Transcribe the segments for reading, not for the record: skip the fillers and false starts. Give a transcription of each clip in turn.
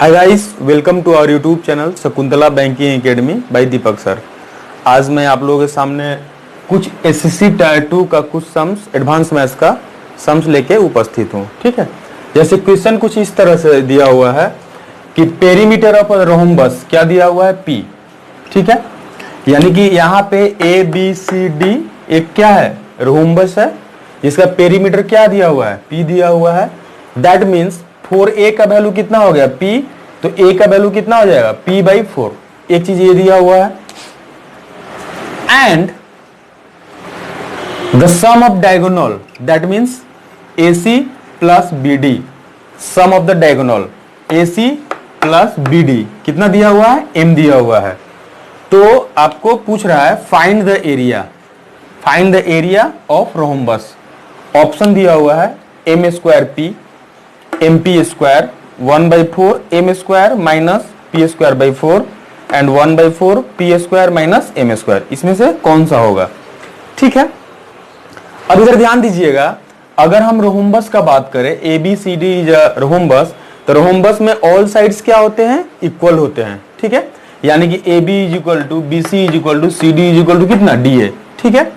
Hi guys, welcome to our YouTube channel Shakuntala Banking Academy by Deepak sir. आज मैं आप लोगों के सामने कुछ एसएससी टायर 2 का कुछ सम्स, एडवांस मैथ्स का सम्स लेके उपस्थित हूँ। ठीक है, जैसे क्वेश्चन कुछ इस तरह से दिया हुआ है कि पेरीमीटर ऑफ रोम्बस क्या दिया हुआ है, पी। ठीक है, यानी कि यहाँ पे ए बी सी डी एक क्या है, रोम्बस है, जिसका पेरीमीटर क्या दिया हुआ है, पी दिया हुआ है। दैट मीन्स फोर ए का वैल्यू कितना हो गया, पी, तो ए का वैल्यू कितना हो जाएगा, पी बाई 4। एक चीज ये दिया हुआ है। And the sum of diagonal, that means AC plus BD, sum of the diagonal AC plus BD कितना दिया हुआ है, M दिया हुआ है। तो आपको पूछ रहा है find the area, find the area of rhombus. Option दिया हुआ है M square P, MP square 1/4 M square minus P square by 4 and 1/4 P square minus M square. इसमें से कौन सा होगा? ठीक है, अब इधर ध्यान दीजिएगा, अगर हम रोम्बस का बात करें, ABCD रोम्बस, तो रोम्बस में ऑल साइड्स क्या होते हैं, इक्वल होते हैं। ठीक है, यानी कि AB is equal to BC is equal to CD is equal to कितना, DA। ठीक है,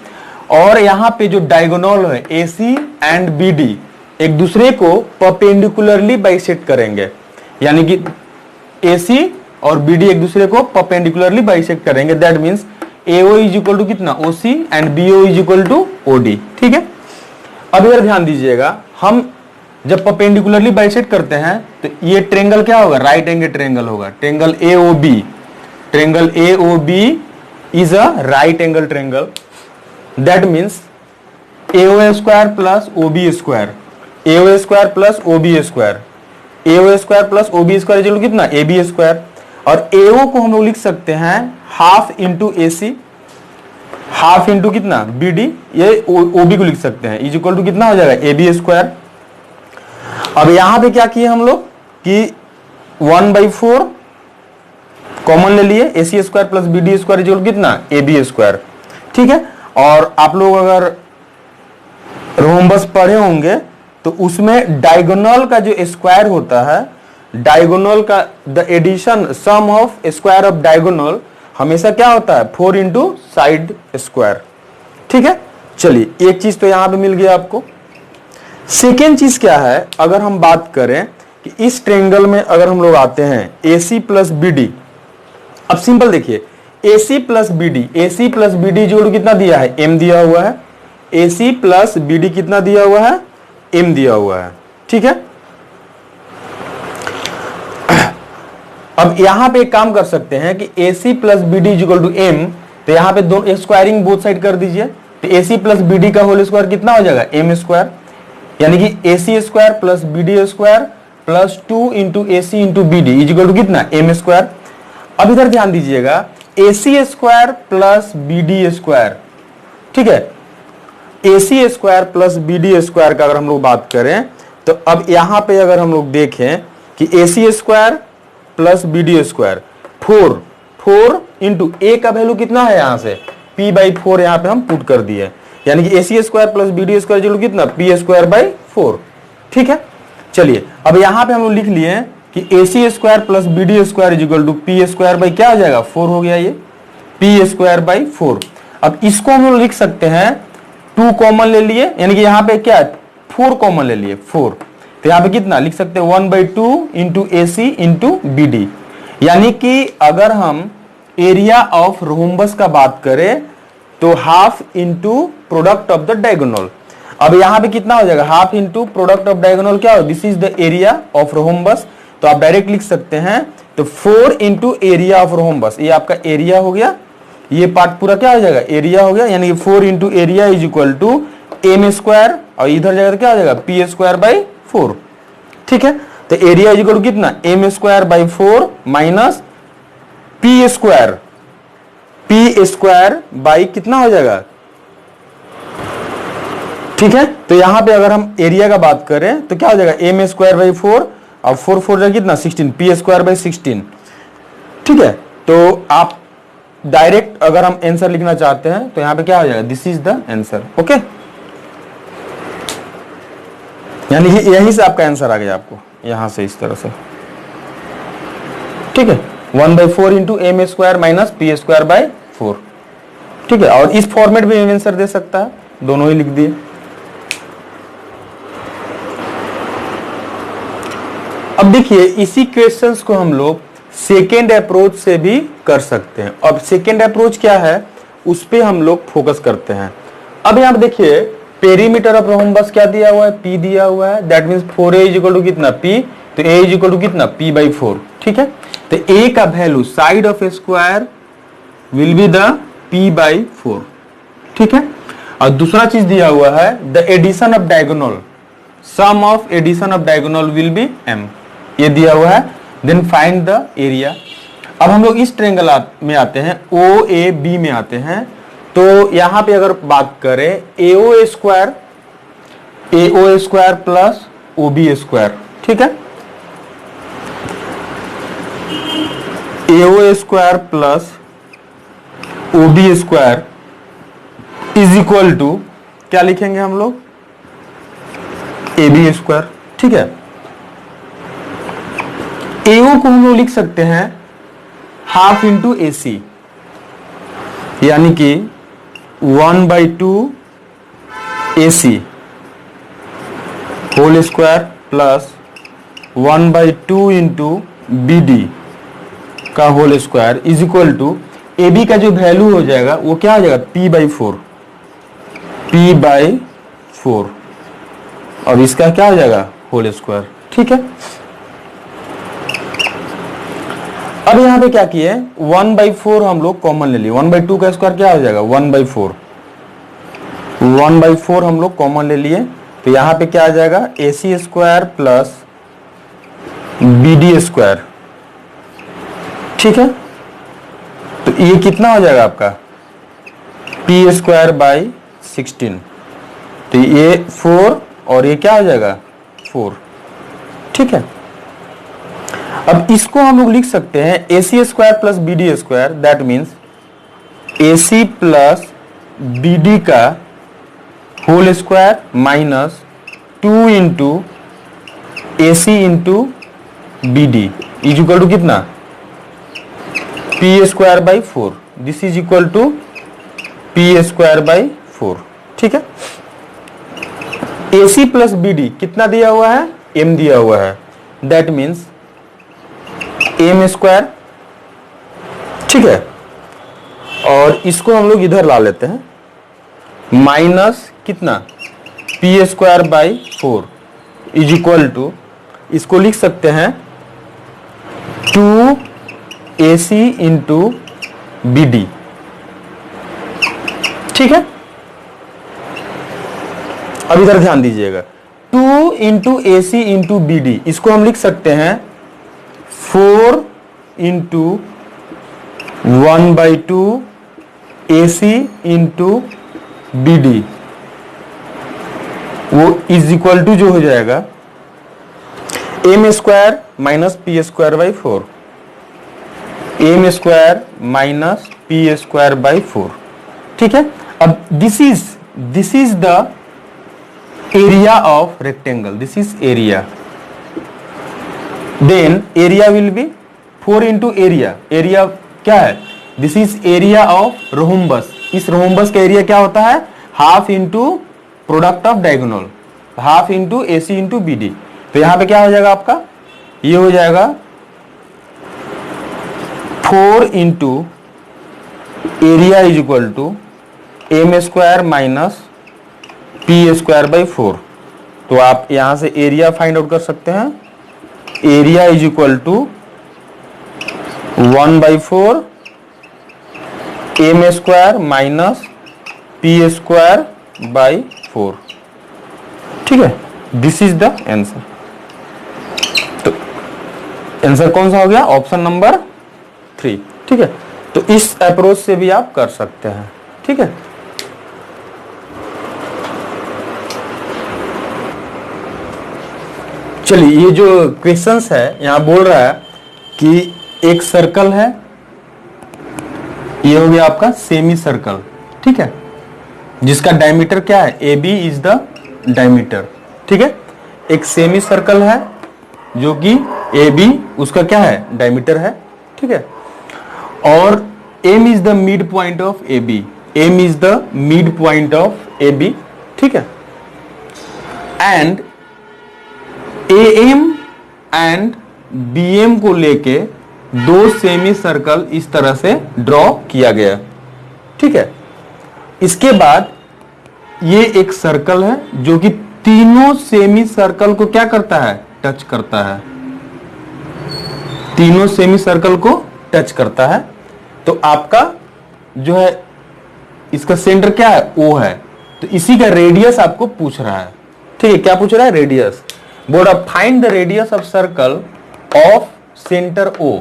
और यहाँ पे जो डायगोनल है AC एंड BD एक दूसरे को परपेंडिकुलरली बाइसेक्ट करेंगे, यानी कि AC और BD एक दूसरे को परपेंडिकुलरली बाइसेक्ट करेंगे। That means AO is equal to कितना, OC and BO is equal to OD। ठीक है, अब इधर ध्यान दीजिएगा, हम जब परपेंडिकुलरली बाइसेक्ट करते हैं तो ये ट्रेंगल क्या होगा, राइट एंगल ट्रेंगल होगा। Triangle AOB, triangle AOB is a right angle triangle. That means AO square plus OB square, AO square plus OB square, AO square plus OB square equal कितना, AB square. और AO को हम लोग लिख सकते हैं half into AC, half into कितना, BD, ये OB को लिख सकते हैं इज इक्वल टू कितना हो जाएगा, AB स्क्वायर। अब यहां पे क्या किए हम लोग कि 1/4 कॉमन ले लिए, AC square plus BD square is equal कितना, AB स्क्वायर। ठीक है, और आप लोग अगर रोम्बस पढ़े होंगे तो उसमें डायगोनल का जो स्क्वायर होता है, डायगोनल का the addition sum of square of diagonal हमेशा क्या होता है, 4 इंटू साइड स्क्वायर। ठीक है, चलिए एक चीज तो यहां पे मिल गया आपको। सेकेंड चीज क्या है, अगर हम बात करें कि इस ट्रेंगल में अगर हम लोग आते हैं AC प्लस BD, अब सिंपल देखिए, AC प्लस BD जोड़ कितना दिया है, M दिया हुआ है। AC प्लस BD कितना दिया हुआ है, M दिया हुआ है। ठीक है, अब यहां पे एक काम कर सकते हैं कि AC plus BD equal to M, तो यहां पे दोनों स्क्वायरिंग बोथ साइड कर दीजिए, तो AC प्लस BD का होल स्क्वायर कितना हो जाएगा, M स्क्वायर, यानी कि AC square plus BD square plus 2 into AC into BD equal to कितना, M स्क्वायर। अब इधर ध्यान दीजिएगा, AC square plus BD square, ठीक है, AC square plus BD square का अगर हम लोग बात करें तो अब यहां पे अगर हम लोग देखें कि AC square plus BD square 4 into A का वैल्यू कितना है, यहां से P बाई 4 यहां पे हम पुट कर दिए, यानी कि AC square plus BD square जो कितना, P स्क्वायर बाई 4। ठीक है, चलिए अब यहां पे हम लोग लिख लिए कि AC square plus BD square equal to P square by क्या हो जाएगा, 4 हो गया, ये P स्क्वायर बाई 4। अब इसको हम लोग लिख सकते हैं 2 कॉमन ले लिए, यानी कि यहां पे क्या है, 4 कॉमन ले लिए, 4, तो यहां पे कितना लिख सकते हैं, 1/2 इंटू AC इंटू BD। यानी कि अगर हम एरिया ऑफ रोम्बस का बात करें तो half into product of the diagonal. अब यहां पे कितना हो जाएगा, half into product of diagonal क्या हो, this is the area of rhombus, तो आप डायरेक्ट लिख सकते हैं, तो 4 इंटू एरिया ऑफ रोम्बस, ये आपका एरिया हो गया, ये पार्ट पूरा क्या हो जाएगा, एरिया हो गया, यानी कि 4 into area is equal to M square, और इधर जाएगा क्या हो जाएगा, P स्क्वायर बाई 4। ठीक है, तो एरिया इज इक्वल टू कितना, M square by 4 minus P square by कितना हो जाएगा। ठीक है, तो यहां पे अगर हम एरिया का बात करें तो क्या हो जाएगा, M स्क्वायर बाई 4 और 4 जाएगा कितना, 16, P स्क्वायर बाई 16। ठीक है, तो आप डायरेक्ट अगर हम आंसर लिखना चाहते हैं तो यहां पे क्या हो जाएगा, this is the answer. Okay, यानी कि यहीं से आपका आंसर आ गया, आपको यहां से इस तरह से। ठीक है, 1/4 into M square minus P square by 4। ठीक है, और इस फॉर्मेट में आंसर दे सकता है, दोनों ही लिख दिए। अब देखिए इसी क्वेश्चंस को हम लोग सेकेंड अप्रोच से भी कर सकते हैं। अब सेकेंड अप्रोच क्या है, उस पे हम लोग फोकस करते हैं। अब यहां पर देखिए पेरीमीटर ऑफ रोम्बस क्या दिया हुआ है, पी दिया हुआ है, that means 4a is equal to कितना, पी, तो a इज इक्वल टू कितना, p/4। ठीक है, तो a का value side of square will be the p/4। ठीक है, और दूसरा चीज दिया हुआ है the addition of diagonal, sum of addition of diagonal will be m, ये दिया हुआ है। Then find the area. अब हम लोग इस ट्रायंगल में आते हैं, OAB में आते हैं। तो यहां पे अगर बात करें AO square plus OB square, ठीक है, AO square plus OB square is equal to क्या लिखेंगे हम लोग, AB स्क्वायर। ठीक है, AO को हम लोग लिख सकते हैं हाफ इंटू AC, यानी कि 1/2 AC whole square plus 1/2 into BD का whole square is equal to AB का जो वैल्यू हो जाएगा वो क्या हो जाएगा, p/4 और इसका क्या हो जाएगा, होल स्क्वायर। ठीक है, अब यहां पे क्या किए, 1/4 हम लोग कॉमन ले लिए, 1/2 का स्क्वायर क्या हो जाएगा, 1/4 हम लोग कॉमन ले लिए, तो यहां पे क्या आ जाएगा, AC square plus BD square. ठीक है, तो ये कितना हो जाएगा आपका, p स्क्वायर बाई 16, तो ये 4 और ये क्या हो जाएगा, 4। ठीक है, अब इसको हम लोग लिख सकते हैं AC square plus BD square, that means AC plus BD का whole square minus 2 into AC into BD is equal to कितना, p square by 4। This is equal to p square by 4। ठीक है, AC प्लस BD कितना दिया हुआ है, m दिया हुआ है, दैट मीन्स m स्क्वायर। ठीक है, और इसको हम लोग इधर ला लेते हैं, माइनस कितना, p square by 4 is equal to, इसको लिख सकते हैं 2AC इंटू BD। ठीक है, अब इधर ध्यान दीजिएगा, 2 इंटू AC इंटू BD, इसको हम लिख सकते हैं 4 इंटू 1/2 AC इंटू BD, वो इज इक्वल टू जो हो जाएगा m square minus p square by 4, m square minus p square by 4। ठीक है, अब this is the area of rectangle, this is area, then area will be 4 into area, area क्या है, this is area of rhombus. इस rhombus का area क्या होता है, half into product of diagonal, half into AC into BD। तो यहां पे क्या हो जाएगा आपका, ये हो जाएगा 4 into area is equal to m square minus p square by 4। तो आप यहां से एरिया फाइंड आउट कर सकते हैं, area is equal to 1/4 m square minus p square by 4। ठीक है, दिस इज द आंसर। तो आंसर कौन सा हो गया, ऑप्शन नंबर 3। ठीक है, तो इस अप्रोच से भी आप कर सकते हैं। ठीक है, चलिए ये जो क्वेश्चंस है यहां बोल रहा है कि एक सर्कल है, ये हो गया आपका सेमी सर्कल। ठीक है, जिसका डायमीटर क्या है, AB इज द डायमीटर। ठीक है, एक सेमी सर्कल है जो कि AB उसका क्या है, डायमीटर है। ठीक है। और M is the midpoint of A B, M is the midpoint of A B, ठीक है। And A M and B M को लेके दो सेमी सर्कल इस तरह से ड्रॉ किया गया, ठीक है। इसके बाद ये एक सर्कल है जो कि तीनों सेमी सर्कल को क्या करता है, टच करता है, तीनों सेमी सर्कल को टच करता है। तो आपका जो है इसका सेंटर क्या है, ओ है। तो इसी का रेडियस आपको पूछ रहा है, ठीक है। क्या पूछ रहा है, radius. Board of find the radius of circle of centre O.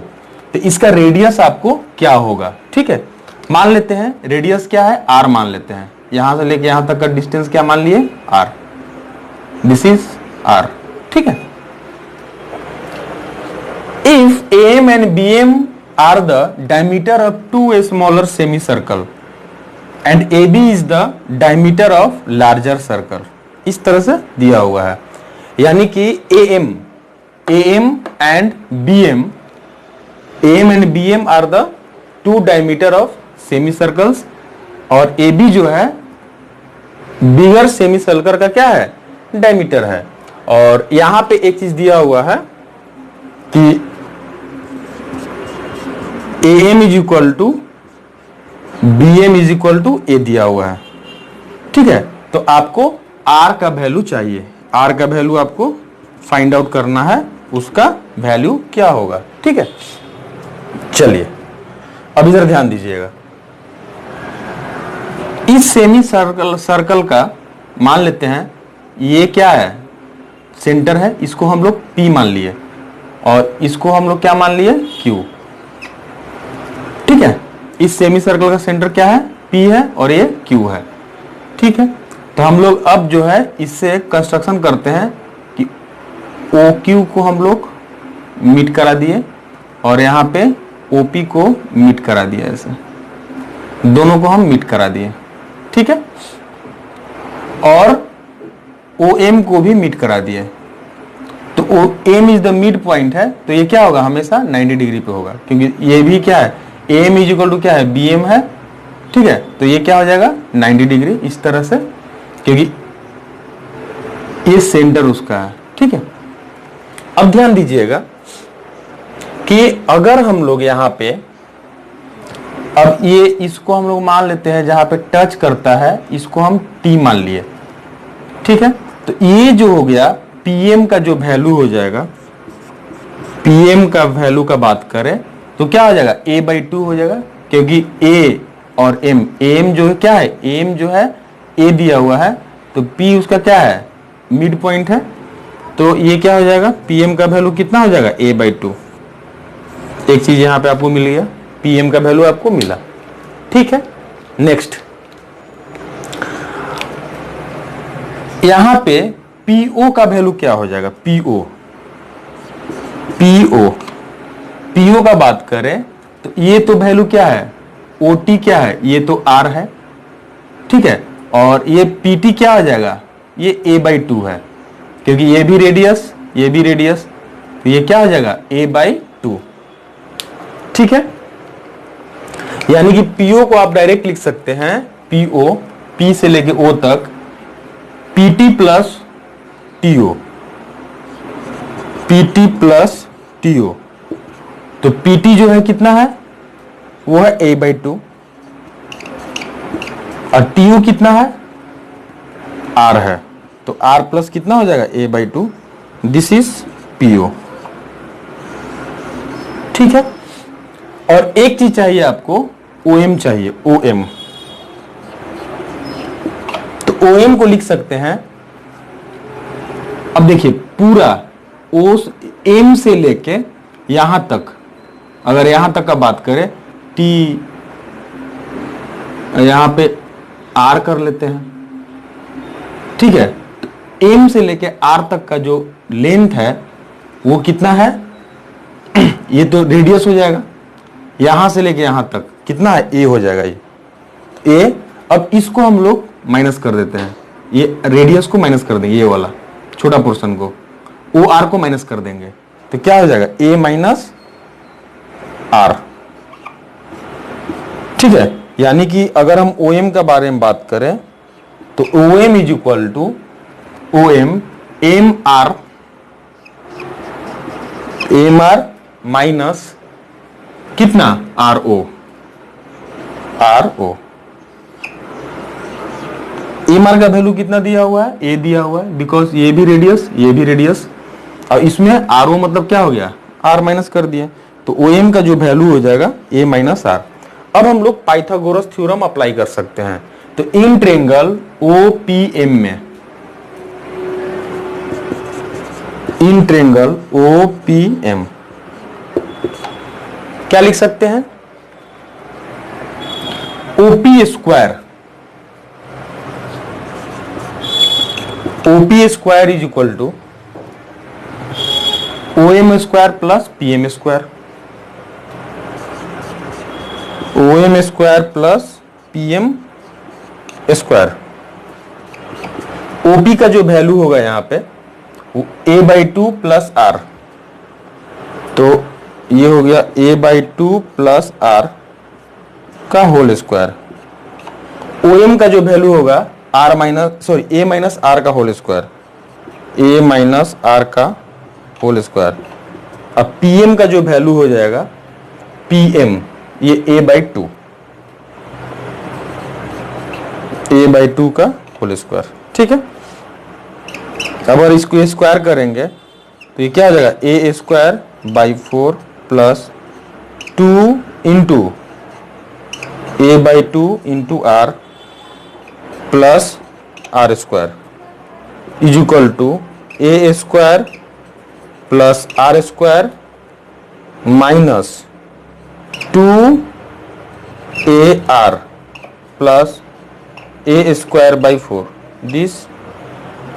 तो इसका रेडियस आपको क्या होगा, ठीक है। मान लेते हैं रेडियस क्या है, आर मान लेते हैं। यहां से लेके यहां तक का डिस्टेंस क्या मान लिए, आर, दिस इज आर, ठीक है। If M and B M are the diameter of two a smaller semicircle and A B is the diameter of larger circle, इस तरह से दिया हुआ है। यानी कि A M and B M are the two diameter of semicircles, और A B जो है बिगर सेमी सर्कल का क्या है, डायमीटर है। और यहां पे एक चीज दिया हुआ है कि A M is equal to B M is equal to A दिया हुआ है, ठीक है। तो आपको आर का वैल्यू चाहिए, आर का वैल्यू आपको फाइंड आउट करना है, उसका वैल्यू क्या होगा, ठीक है। चलिए अब इधर ध्यान दीजिएगा। इस सेमी सर्कल का मान लेते हैं ये क्या है, सेंटर है, इसको हम लोग P मान लिए और इसको हम लोग क्या मान लिए, Q, ठीक है। इस सेमी सर्कल का सेंटर क्या है, P है और ये Q है, ठीक है। तो हम लोग अब जो है इससे कंस्ट्रक्शन करते हैं कि OQ को हम लोग मीट करा दिए और यहाँ पे OP को मीट करा दिया, ऐसे दोनों को हम मीट करा दिए, ठीक है। और OM को भी मीट करा दिए। तो OM is the mid point है, तो ये क्या होगा, हमेशा 90 डिग्री पे होगा, क्योंकि ये भी क्या है, AM इज इक्वल टू क्या है, BM है, ठीक है। तो ये क्या हो जाएगा 90 डिग्री इस तरह से, क्योंकि ये सेंटर उसका है, ठीक है। अब ध्यान दीजिएगा कि अगर हम लोग यहां पे अब ये इसको हम लोग मान लेते हैं जहां पे टच करता है, इसको हम T मान लिए, ठीक है। तो ये जो हो गया PM का जो वैल्यू हो जाएगा, PM का वैल्यू का बात करें तो क्या हो जाएगा, A/2 हो जाएगा, क्योंकि A और M, AM जो है क्या है, AM जो है A दिया हुआ है, तो P उसका क्या है, मिड पॉइंट है। तो ये क्या हो जाएगा, PM का वैल्यू कितना हो जाएगा, A/2। एक चीज यहां पे आपको मिल गया, PM का वैल्यू आपको मिला, ठीक है। नेक्स्ट यहां पे PO का वैल्यू क्या हो जाएगा, PO का बात करें तो ये तो वैल्यू क्या है, OT क्या है, ये तो R है, ठीक है। और ये PT क्या हो जाएगा, ये A/2 है, क्योंकि ये भी रेडियस, ये भी रेडियस, तो ये क्या हो जाएगा A/2, ठीक है। यानी कि PO को आप डायरेक्ट लिख सकते हैं, PO, P से लेके O तक PT plus TO, PT plus TO। तो PT जो है कितना है, वो है A/2, और TO कितना है, R है, तो R प्लस कितना हो जाएगा, A/2, दिस इज PO, ठीक है। और एक चीज चाहिए आपको, OM चाहिए, OM। तो OM को लिख सकते हैं, अब देखिए पूरा M से लेके यहां तक, अगर यहां तक का बात करें, T यहां पे R कर लेते हैं, ठीक है। तो M से लेके R तक का जो लेंथ है वो कितना है, ये तो रेडियस हो जाएगा, यहां से लेके यहां तक कितना है, A हो जाएगा ये A। अब इसको हम लोग माइनस कर देते हैं, ये रेडियस को माइनस कर देंगे, ये वाला छोटा पोर्शन को, OR को माइनस कर देंगे, तो क्या हो जाएगा A माइनस R। ठीक है, यानी कि अगर हम OM का बारे में बात करें तो OM is equal to OM MR minus कितना RO। MR का वैल्यू कितना दिया हुआ है, A दिया हुआ है, बिकॉज ये भी रेडियस और इसमें RO मतलब क्या हो गया, R माइनस कर दिए, तो OM का जो वैल्यू हो जाएगा A माइनस R। अब हम लोग पाइथागोरस थ्योरम अप्लाई कर सकते हैं। तो इन ट्रायंगल OPM में, इन ट्रायंगल OPM क्या लिख सकते हैं, OP square is equal to OM square plus PM square, OM square plus PM square. OP का जो वैल्यू होगा यहां पे A/2 प्लस R, तो ये हो गया A/2 प्लस R का होल स्क्वायर। OM का जो वैल्यू होगा A माइनस R का whole square, A minus R का होल स्क्वायर। अब PM का जो वैल्यू हो जाएगा PM, ये A/2 का होल स्क्वायर। ठीक है, अब अगर इसको स्क्वायर करेंगे तो ये क्या हो जाएगा, A square by 4 plus 2 into A/2 into R plus R square is equal to A square plus R square minus 2AR plus A square by 4, this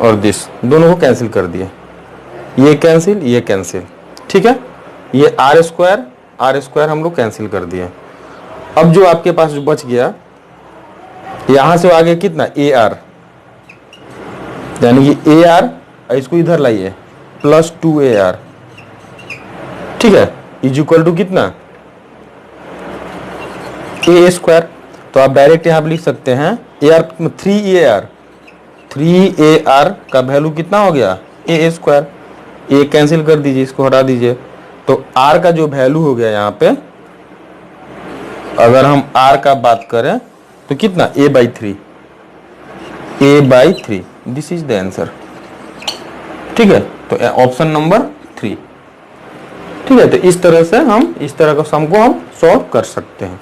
और दिस दोनों को कैंसिल कर दिए, ये कैंसिल। ठीक है, ये R स्क्वायर हम लोग कैंसिल कर दिए। अब जो आपके पास जो बच गया, यहां से आगे कितना AR, यानी कि AR, इसको इधर लाइए प्लस 2AR। ठीक है, इज इक्वल टू कितना A स्क्वायर। तो आप डायरेक्ट यहां पर लिख सकते हैं AR 3AR का वैल्यू कितना हो गया A स्क्वायर। A कैंसिल कर दीजिए, इसको हटा दीजिए, तो R का जो वैल्यू हो गया यहाँ पे, अगर हम R का बात करें तो कितना A/3, this is the answer. ठीक है, तो ऑप्शन नंबर 3। ठीक है, तो इस तरह से हम इस तरह का सम को हम सॉल्व कर सकते हैं।